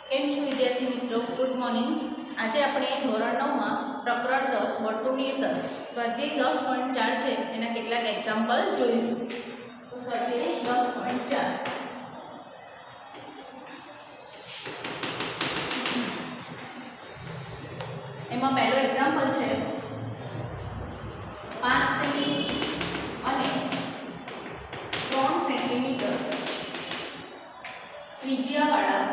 કેમ છો વિદ્યાર્થી મિત્રો? Good morning. આજે આપણે ધોરણ 9 માં પ્રકરણ 10 વર્તુળની અંદર સ્વાધ્યાય 10.4 છે એના કેટલાક એક્ઝામ્પલ જોઈશું. તો સ્વાધ્યાય 10.4 એમાં પહેલો એક્ઝામ્પલ છે 5 સેમી અને 3 સેન્ટીમીટર ત્રિજ્યાવાળા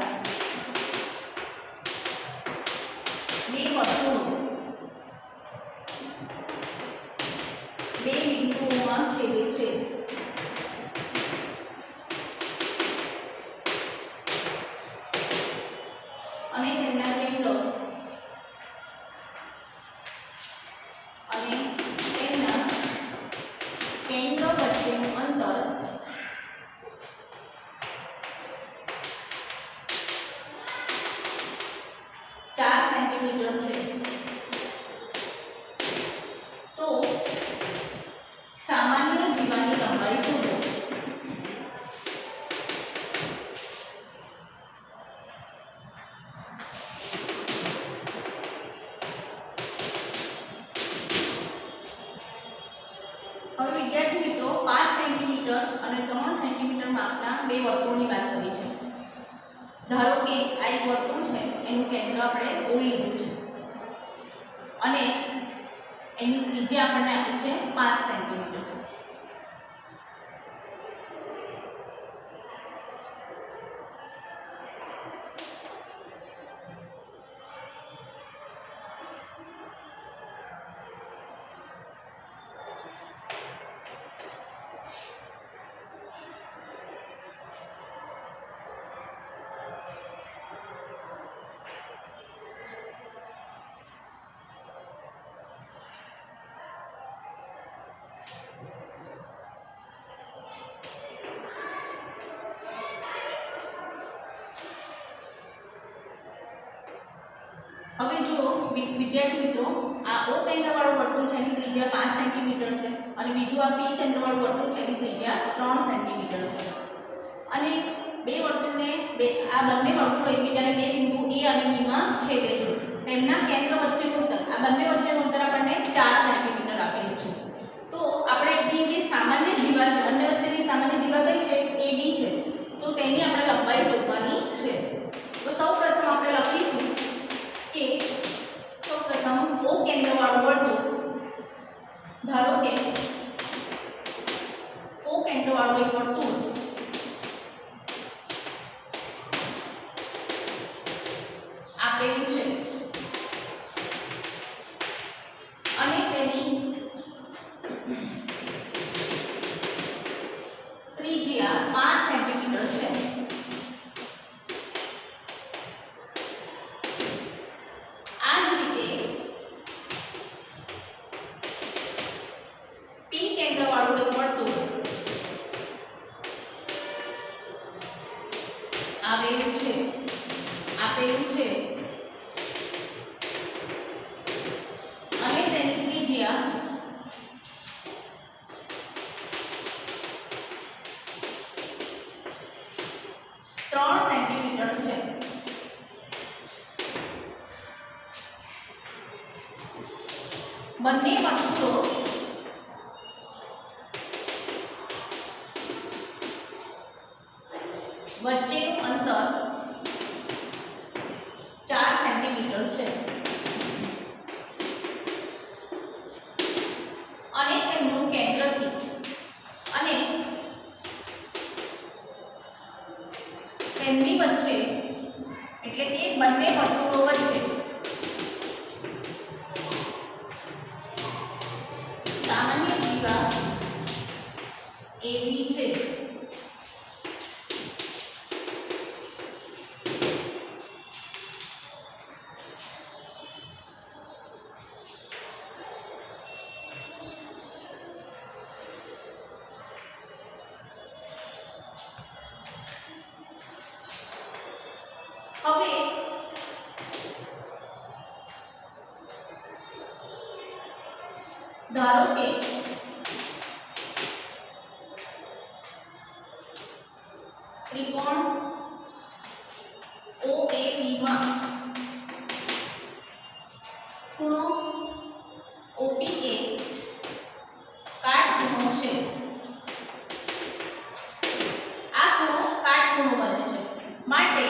બે વર્તુળો બે બિંદુઓમાં છેદે છે. અને તેમના કેન્દ્ર વચ્ચેનું અંતર 4 સેન્ટીમીટર છે. તો સામાન્ય જીવાની લંબાઈ શોધો. હવે વિદ્યાર્થી મિત્રો 5 સેન્ટીમીટર અને 3 સેન્ટીમીટર માપના બે વર્તુળની વાત કરી છે. ધારો કે આ એક વર્તુળ છે, એનું કેન્દ્ર આપણે O લીધું છે અને એની ત્રિજ્યા આપણને આપી છે 5 સેન્ટીમીટર. હવે જો વિદ્યાર્થી મિત્રો આ O કેન્દ્રવાળું વર્તુળ છે એની ત્રિજ્યા 5 સેન્ટીમીટર છે અને બીજું આ P કેન્દ્રવાળું વર્તુળ છે એની ત્રિજ્યા 3 સેન્ટીમીટર છે. અને બે વર્તુળને આ બંને વર્તુળો એકબીજાને બે બિંદુ A અને B માં છેદે છે. તેમના કેન્દ્ર વચ્ચેનું અંતર આ બંને વચ્ચેનું અંતર આપણને 4 સેન્ટીમીટર આપેલું છે. તો આપણે એની જે સામાન્ય જીવા છે, બંને વચ્ચેની સામાન્ય જીવા કઈ છે? AB છે. તો તેની આપણે લંબાઈ શોધવાની છે. તો સૌપ્રથમ આપણે લખીશું કે સૌપ્રથમ O કેન્દ્રવાળું વર્તુળ, ધારો કે O કેન્દ્રવાળું એક વર્તુળ આપેલું છે અને તેની ત્રિજ્યા 5 સેન્ટીમીટર છે. આપેલું છે અને તેની ત્રિજ્યા 3 સેન્ટીમીટર છે. બંને વર્તુળો વચ્ચેનું અંતર 4 સેન્ટીમીટર છે અને તેમનું કેન્દ્રથી અને તેમની વચ્ચે એટલે કે બંને વર્તુળો વચ્ચે સામાન્ય જીવા AB છે. હવે ધારો કે ત્રિકોણ OAB માં ખૂણો OBA કાટખૂણો છે. આ ખૂણો કાટખૂણો બને છે. માટે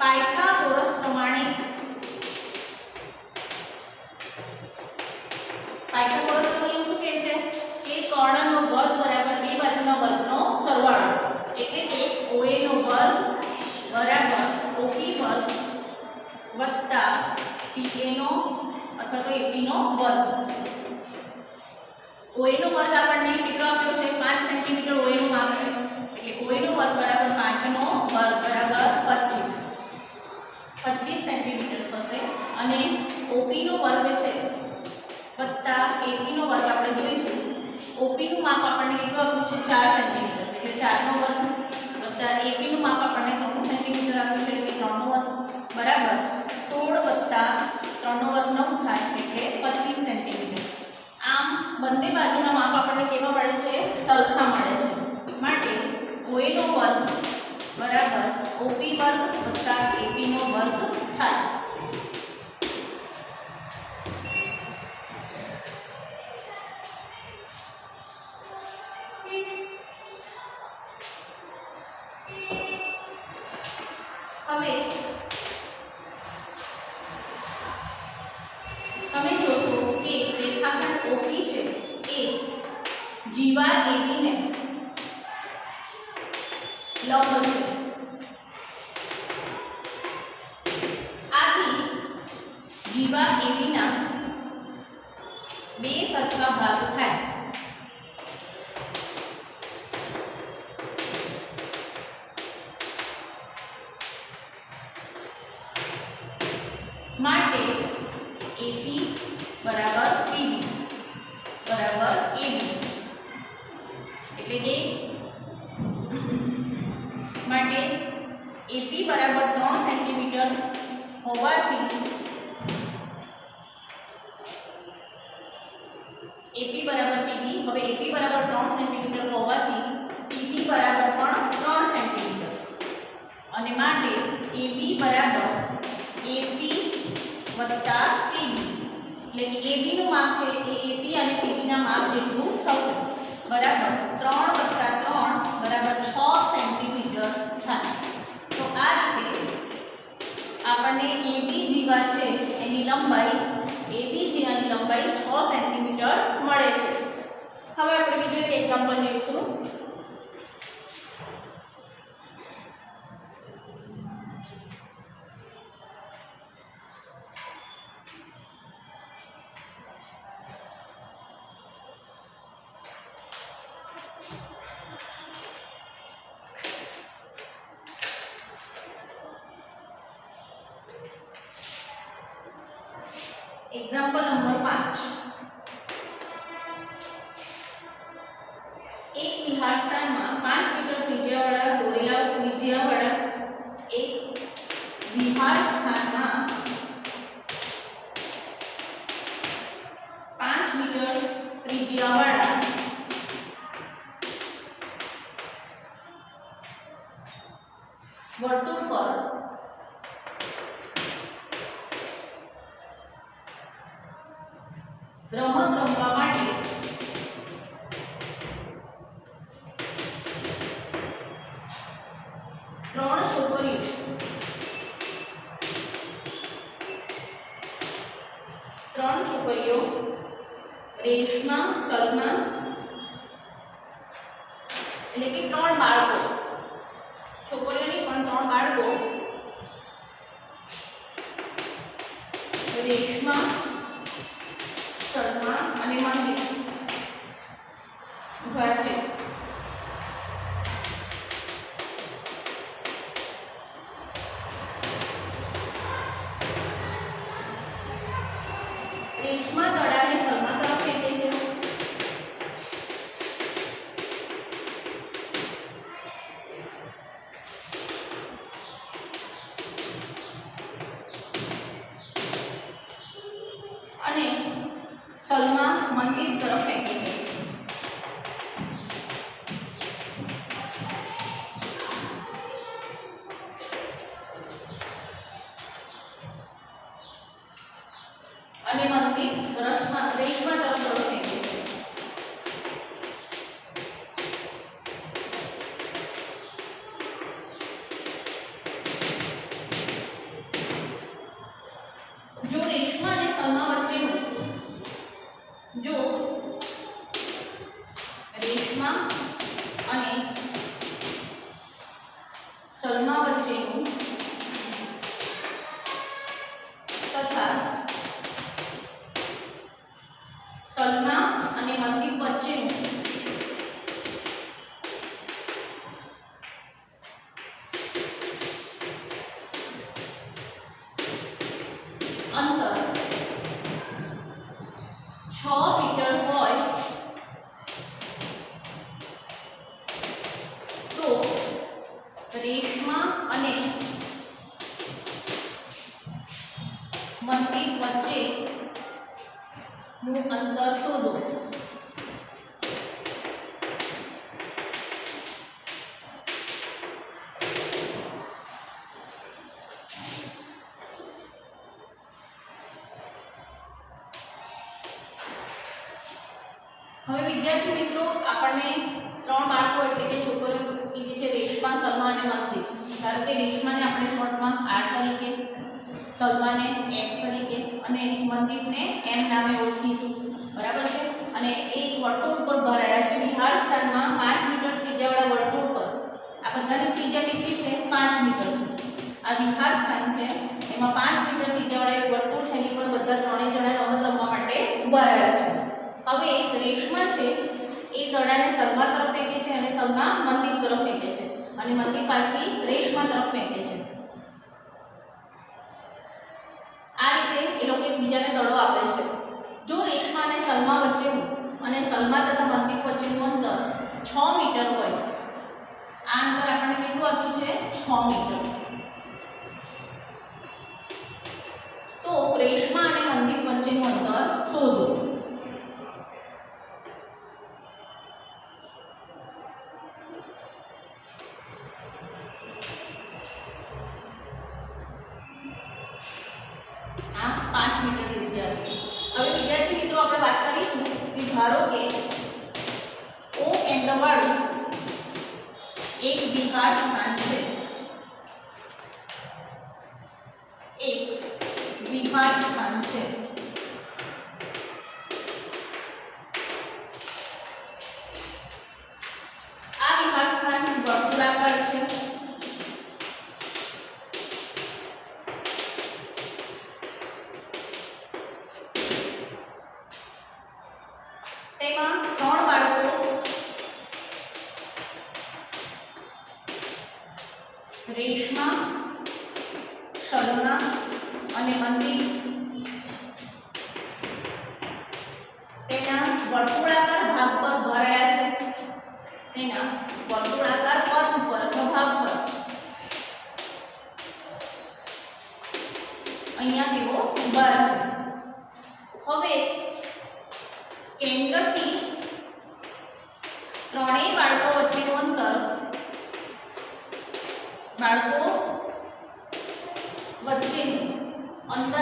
પાયથાગોરસ પ્રમાણે પાયથાગોરસનો નિયમ શું કહે છે કે કર્ણનો વર્ગ બરાબર બે બાજુના વર્ગનો સરવાળો. એટલે કે OA નો વર્ગ બરાબર OB વર્ગ વત્તા PA નો અથવા તો AP નો વર્ગ. OA નો વર્ગ આપણને કેટલો આપ્યો છે 5 સેન્ટીમીટર OA નું માપ છે. એટલે OA નો વર્ગ બરાબર 5 નો વર્ગ બરાબર 25 સેન્ટીમીટર થશે. અને OP નો વર્ગ છે વત્તા AP નો વર્ગ આપણે જોઈશું. OP નું માપ આપણને કેટલું આપ્યું છે 4 સેન્ટીમીટર. એટલે 4 નો વર્ગ વત્તા AP નું માપ આપણને 3 સેન્ટીમીટર આપ્યું છે. એટલે 3 નો વર્ગ બરાબર 16 વત્તા 3 નો વર્ગ 9 થાય એટલે 25 સેન્ટીમીટર. આમ બંને બાજુના માપ આપણને કેવા મળે છે સરખા મળે છે. માટે OA નો વર્ગ બરાબર OB વર્ગ વત્તા AP નો વર્ગ થાય. હવે તમે જોશો કે રેખાખંડ OP છે એ જીવા AB ને લંબ છે. આથી જીવા AB ના બે સરખા ભાગ થાય. માટે AP બરાબર PB બરાબર AB. એટલે કે માટે AP બરાબર 3 સેન્ટીમીટર હોવાથી AP બરાબર PB. હવે AP બરાબર 3 સેન્ટીમીટર હોવાથી PB બરાબર પણ 3 સેન્ટીમીટર. અને માટે AB બરાબર AP વત્તા PB. એટલે કે AB નું માપ છે એ AP અને PB ના માપ જેટલું થશે. બરાબર 3 વત્તા 3 બરાબર 6 સેન્ટીમીટર થાય. તો આ રીતે આપણને AB જીવા છે એની લંબાઈ AB જીવાની લંબાઈ 6 સેન્ટીમીટર મળે છે. હવે આપણે બીજું એક એક્ઝામ્પલ જોઈશું. Example number 5. एक विहार स्थान में 5 मीटर त्रिज्यावाળા દોરેલા ત્રિજ્યાવાળા एक विहार स्थान में 5 मीटर त्रिज्यावाળા વર્તુળ પર રમત રમવા માટે 3 છોકરીઓ રેશમા સલમા એટલે કે 3 બાળકો છોકરીઓની પણ 3 બાળકો રેશમા સલમા અને મંદિર ઉભા છે. રેશમા દડાને સલમા તરફ ફેંકે છે. અને સલમા મંદિર તરફ ફેંકે છે. અને મનદીપ રેશમા તરફ દડો ફેંકે છે. જો રેશમા અને સલમા વચ્ચેનું જો રેશમા અને સલમા વચ્ચેનું તથા સલમા અને મનદીપ વચ્ચેનું અંતર 6 મીટર હોય તો રેશમા અને મનદીપ વચ્ચેનું અંતર શોધો. હવે વિદ્યાર્થી મિત્રો આપણને ત્રણ બાળકો એટલે કે છોકરીઓ કીધી છે રેશમા, સલમા અને મનદીપ. ધારો કે રેશમાને આપણે શોર્ટમાં આર તરીકે, સલમાને એસ તરીકે અને મનદીપને એમ નામે ઓળખીશું. બરાબર છે. અને એ વર્તુળ ઉપર ભરાયા છે વિહાર સ્થાનમાં 5 મીટર ત્રિજ્યાવાળા વર્તુળ પર. આ બધાની ત્રિજ્યા કેટલી છે? 5 મીટર છે. આ વિહાર સ્થાન છે એમાં 5 મીટર ત્રિજ્યાવાળા એક વર્તુળ છે એની પર બધા ત્રણેય જણા રમત રમવા માટે ઊભા રહ્યા છે. હવે રેશમા છે એ દડાને સલમા તરફ ફેંકે છે અને સલમા મનદીપ તરફ ફેંકે છે અને મનદીપ પાછી રેશમા તરફ ફેંકે છે. આ રીતે એ લોકો એકબીજાને દડો આપે છે. જો રેશમા અને સલમા વચ્ચેનું અને સલમા તથા મનદીપ વચ્ચેનું અંતર 6 મીટર હોય, આ અંતર આપણને કેટલું આપ્યું છે? 6 મીટર. તો રેશમા અને મનદીપ વચ્ચેનું અંતર શોધો. આ 5 મીટર ત્રિજ્યા છે. હવે વિદ્યાર્થી મિત્રો આપણે વાત કરીશું કે ધારો કે O કેન્દ્રવાળું એક વિહાર સ્થાન છે. એક વિહાર સ્થાન છે. આ વિહાર સ્થાન વર્તુળાકાર છે. તેમાં ત્રણ બાળકો રેશમા, સલમા અને મનદીપ તેના વર્તુળાકાર ભાગ પર ભરાયા છે. તેના વર્તુળાકાર પથ ઉપર અથવા ભાગ પર અહીંયા તેઓ ઊભા છે. હવે કેન્દ્રથી ત્રણેય બાળકો વચ્ચેનું અંતર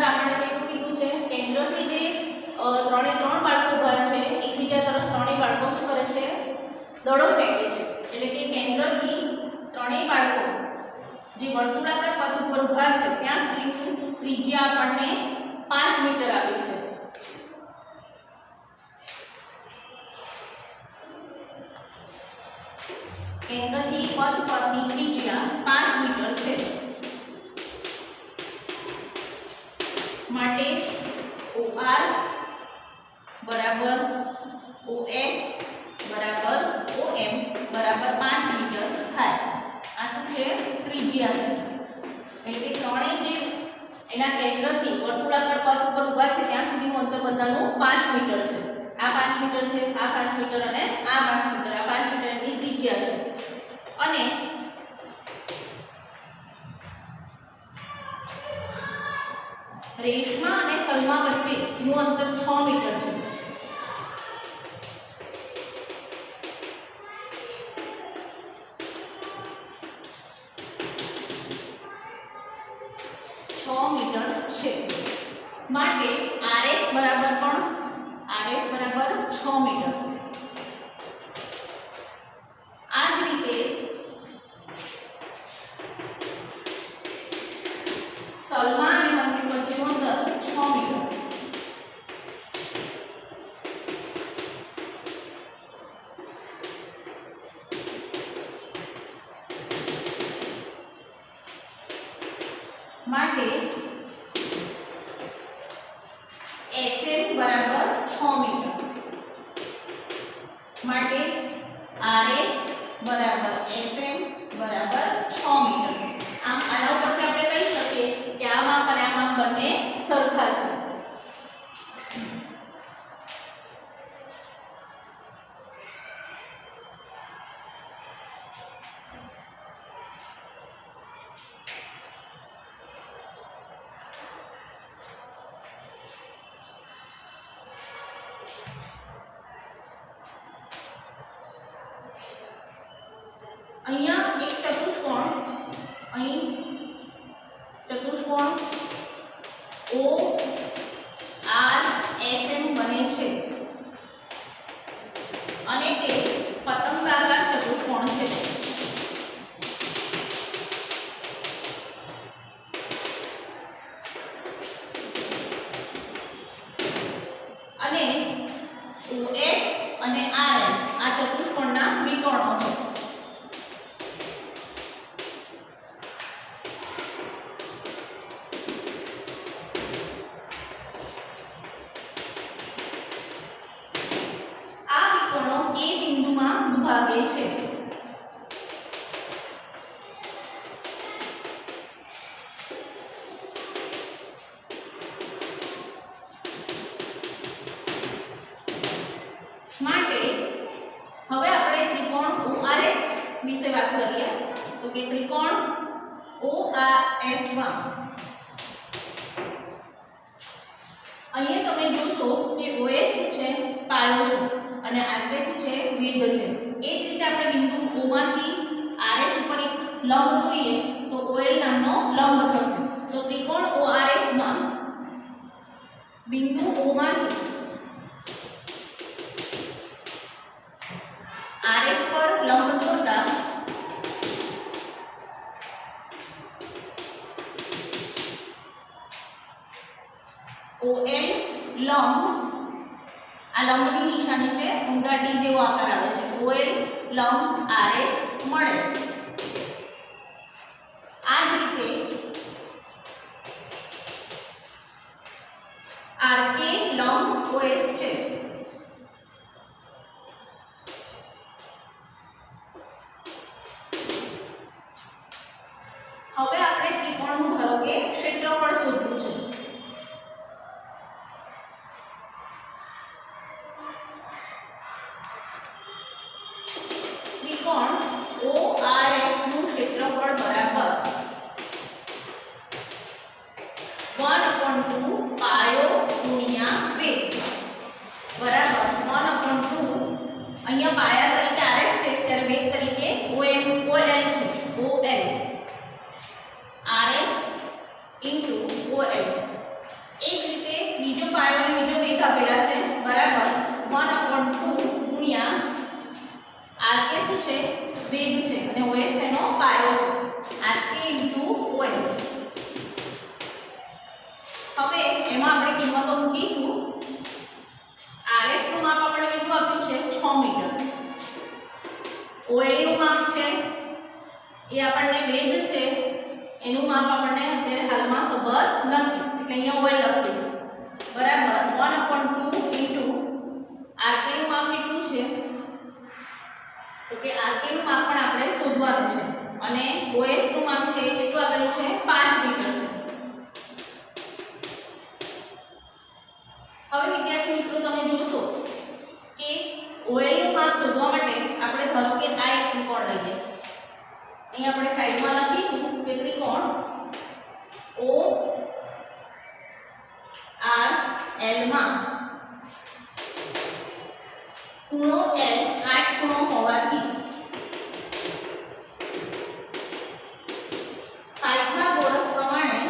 આપણે કેટલું કીધું છે? કેન્દ્રથી જે ત્રણ બાળકો ઊભા છે એકબીજા તરફ ત્રણેય બાળકો શું કરે છે? દડો ફેંકે છે. એટલે કે કેન્દ્રથી ત્રણેય બાળકો જે વર્તુળાકાર પથ ઉપર ઊભા છે ત્યાં સુધીની ત્રિજ્યા આપણને 5 મીટર આપી છે. કેન્દ્રથી પથ પરની ત્રિજ્યા 5 મીટર છે. માટે OR બરાબર OS બરાબર OM બરાબર 5 મીટર થાય. આ શું છે? ત્રિજ્યા છે. એટલે ત્રણેય જે એના કેન્દ્રથી વર્તુળાકાર પથ ઉપર ઊભા છે ત્યાં સુધીનું અંતર બધાનું 5 મીટર છે. આ 5 મીટર છે, આ 5 મીટર અને આ 5 મીટર. આ 5 મીટરની ત્રિજ્યા છે. અને રેશમા અને સલમા વચ્ચેનું અંતર 6 મીટર છે. મીટર છે. માટે RS બરાબર 6 મીટર। આ જ રીતે સલમા અને મંદિર વચ્ચેનું અંતર 6 મીટર માટે SM બરાબર 6 મીટર માટે RS બરાબર SM બરાબર 6 મીટર। આમ આના ઉપરથી આપણે કહી શકીએ કે આ માપ અને આ માપ બંને સરખા છે। અહીંયા એક ચતુષ્કોણ ORSM બને છે અને તે પતંગાકાર ચતુષ્કોણ છે। અને OS અને RM આ ચતુષ્કોણના વિકર્ણો છે। ભાગે છે। માટે હવે આપણે ત્રિકોણ ORS વિશે વાત કરીએ તો કે ત્રિકોણ ORS માં અહીંયા તમે જોશો કે OS શું છે પાયો છે અને RK શું છે વેધ છે। એ જ રીતે આપણે બિંદુ O માંથી RS ઉપર એક લંબ દોરીએ તો OL નામનો લંબ થશે। તો ત્રિકોણ ORS માં બિંદુ O માંથી RS પર લંબ દોરતા OL લંબ આ લંબની નિશાની છે ઊંધા ડી જેવો આકાર આવે છે। OL લંબ RS મળે। આ જ રીતે RK લંબ OS છે। હવે આપણે ત્રિકોણનું ધારો કે ક્ષેત્રફળ શોધવું છે। त्रिकोण ORS નું ક્ષેત્રફળ બરાબર 1/2 પાયો ગુણ્યા વેધ બરાબર 1/2 અહીંયા પાયા તરીકે RS છે ત્યારે વેધ તરીકે OL છે OL RS * OL। એ જ રીતે બીજો પાયો અને બીજો વેધ આપેલા છે બરાબર 1/2 ગુણ્યા RK શું છે વેધ છે અને OS તેનો પાયો છે RK * OS। હવે એમાં આપણે કિંમતો મૂકીશું। RS નું માપ આપણે કેટલું આપ્યું છે 6 મીટર। OL નું માપ છે એ આપણને વેધ છે એનું માપ આપણને અત્યારે હાલમાં ખબર નથી એટલે અહીંયા OL લખીશું બરાબર 1/2 RK નું માપ કેટલું છે તો કે RK નું માપ પણ આપણે શોધવાનું છે અને OS નું માપ છે કેટલું આપેલું છે 5 મીટર છે। હવે વિદ્યાર્થી મિત્રો તમે જોશો કે OL નું માપ શોધવા માટે આપણે ધારો કે આ એક ત્રિકોણ લઈએ। અહીં આપણે સાઈડમાં લખીશું કે ત્રિકોણ ORL માં ખૂણો L 8 ખૂણો હોવાથી પાયથાગોરસ પ્રમાણે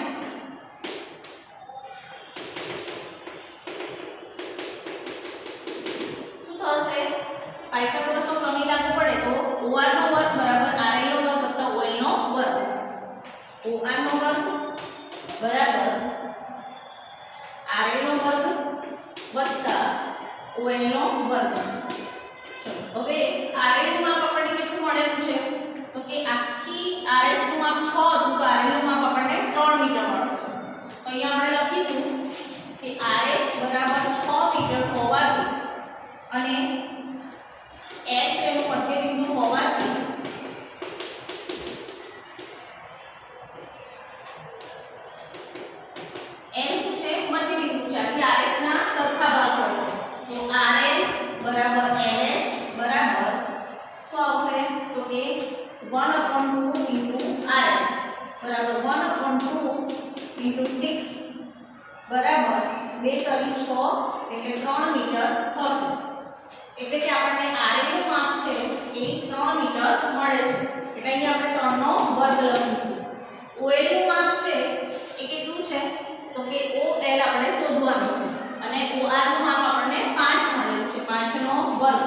OR નો વર્ગ બરાબર RL નો વર્ગ વત્તા OL નો વર્ગ. ચલો હવે RL નું માપ આપણને કેટલું મળેલું છે તો કે આખી RS નું માપ 6 હતું તો RL નું માપ આપણને 3 મીટર મળશે. તો અહીંયા આપણે લખીશું કે RS બરાબર 6 મીટર હોવાથી અને L તેનું મધ્ય બિંદુ હોવાથી L શું છે મધ્ય બિંદુ છે એટલે RS ના સરખા ભાગ પડશે. તો RL બરાબર LS બરાબર શું આવશે તો કે 1/2 RS બરાબર 1/2 * 6 બરાબર 2 તરી 6 એટલે 3 મીટર થશે. એટલે કે આપણને RL નું માપ છે એ 3 મીટર મળે છે. એટલે અહીંયા આપણે 3 નો વર્ગ લખીશું. OL નું માપ છે એ કેટલું છે તો કે OL આપણે શોધવાનું છે અને OR નું માપ આપણને 5 મળેલું છે. 5 નો વર્ગ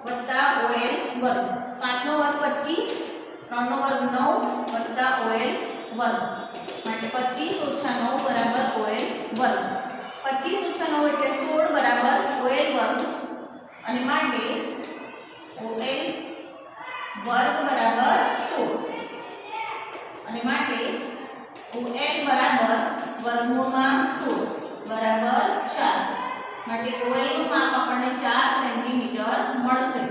વત્તા OL વર્ગ. 5 નો વર્ગ 25, 3 નો વર્ગ 9 વત્તા OL વર્ગ. માટે 25 - 9 બરાબર OL વર્ગ. 25 - 9 એટલે 16 બરાબર OL વર્ગ અને માટે OL વર્ગ બરાબર 16 અને માટે OL બરાબર વર્ગમૂળમાં 16 બરાબર 4. માટે OL નું માપ આપણને 4 સેન્ટીમીટર મળશે.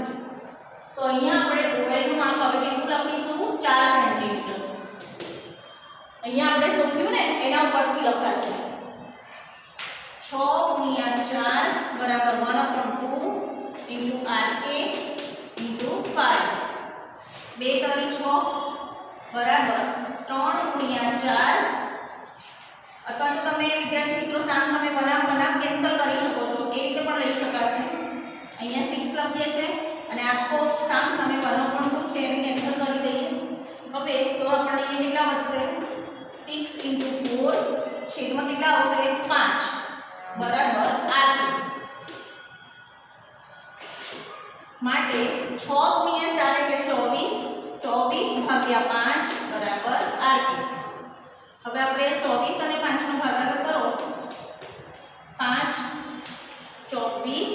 તો અહીંયા આપણે OL નું માપ હવે કેટલું લખીશું 4 સેન્ટીમીટર. અહીંયા આપણે શોધ્યું ને એના ઉપરથી લખાશે 6 × 4 બરાબર 1/2 * RK * 5. 2 તરી 6 બરાબર 3 × 4 અથવા તો તમે વિદ્યાર્થી મિત્રો સામસામે બનાવ કેન્સલ કરી શકો છો. એ રીતે પણ લઈ શકાશે. અહીંયા 6 લખીએ છે અને આખો સામસામે 1/2 છે એને કેન્સલ કરી દઈએ. હવે તો આપણને અહીંયા કેટલા વધશે 6 × 4 છેદમાં કેટલા આવશે 5 બરાબર RK. માટે 6 × 4 એટલે 24 24/5 બરાબર RK. હવે આપણે 24 અને 5 નો ભાગાકાર કરો 5 24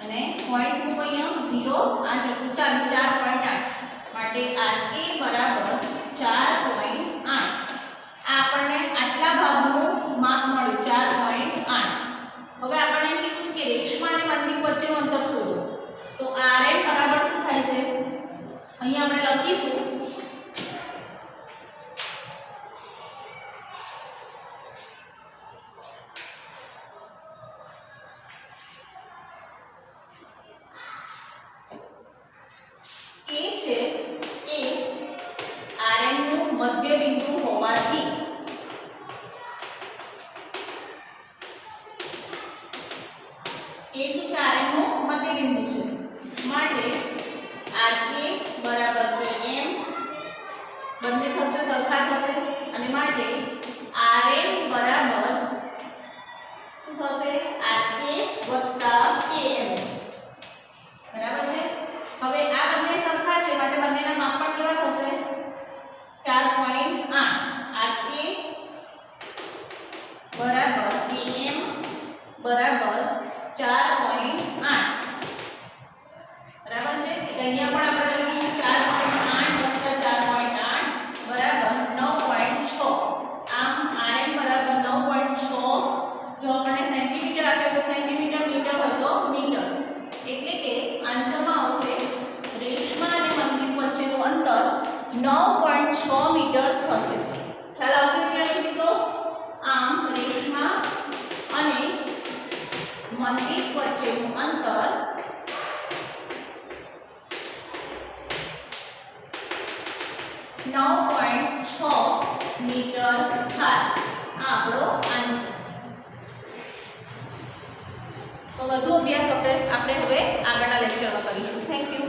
અને પોઈન્ટ મૂકો અહીંયા 0 આ ચોકું 40 4.8 માટે RK બરાબર 4.8. આ આપણને આટલા ભાગનું માપ મળ્યું 4.8. હવે આપણને એમ કીધું છે કે રેશમા અને મંદિર વચ્ચેનું અંતર શોધો. તો RL બરાબર શું થાય છે અહીંયા આપણે લખીશું A છે એ RL નું મધ્ય બિંદુ હોવાથી A શું છે RL નું મધ્ય બિંદુ છે. માટે RK બરાબર KM બંને થશે સરખા થશે અને માટે RL બરાબર શું થશે RK વત્તા KM બરાબર છે. હવે આ બંને સરખા છે માટે બંનેના માપ પણ કેવા થશે 4.8. RK બરાબર KM બરાબર 4.8 બરાબર છે. એટલે અહીંયા પણ આપણે લખીશું 4.8 + 4.8 બરાબર 9.6. આમ RL બરાબર 9.6. જો આપણને સેન્ટીમીટર આપ્યો તો સેન્ટીમીટર, મીટર હોય તો મીટર. એટલે કે આન્સરમાં આવશે રેશમા અને મંદિર વચ્ચેનું અંતર 9.6 મીટર થશે. ખ્યાલ આવશે વિદ્યાર્થી મિત્રો? આમ રેશમા અને મંદિર વચ્ચેનું અંતર 9.6 મીટર થાય. આ આપણો આન્સર. તો વધુ અભ્યાસ આપણે હવે આગળના લેક્ચરમાં કરીશું. Thank you.